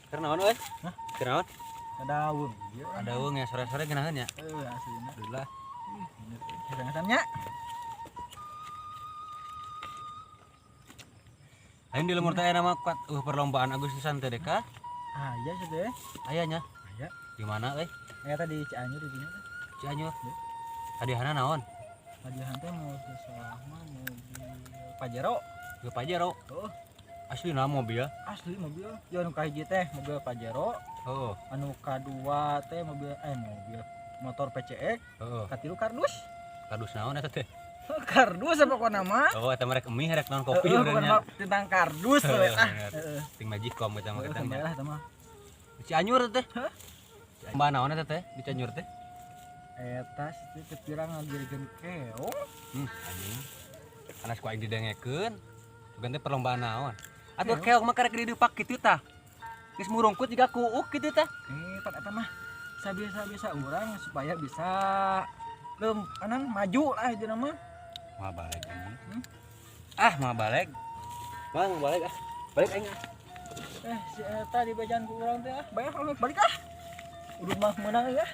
Kenaon euy? Hah? Kenaon? Ada wung. Ada weung ya sore-sore geunaheun ya. Aslina. Alhamdulillah. Kadang-kadangnya. Ayeuna di lemur teh aya nama perlombaan Agustusan teh deka. Ah, iya sih deh. Ayanya. Aya. Di mana euy? Aya tadi Cianjur di sini. Cianjur. Hadiahna naon? Hadiah teh mau sesalah mah mobil Pajero. Ge Pajero. Heeh. Asli nama mobil. Asli mobil. Ya anu kahiji teh mobil Pajero. Heeh. Anu kadua teh mobil motor PCX. Heeh. Katilu kardus. Kardus naon eta teh? Kardus apa kok nama? Oh, eta merek emih rek naon kopi Bukan urangnya. tentang kardus we ah. Heeh. Ting Magicom eta mah katanya. Lah mah. Cianjur teh. Mbah naon eta teh di Cianjur teh? Eta sih kepirang ngajarikeun keong. Anjing. Anas ku aing didengekeun. Bukan teh perlombaan naon. Atuh keong mah karek didepak kitu tah. Geus murungkut jiga kuuk kitu tah. Pan eta mah sabiasa-biasa urang supaya bisa maju lah itu nama. Mah balik anjing. Mah balik. Mang balik ah. Balik aing. Si eta di bejan ku urang teh bayar balik ah. Udah mah menang ya.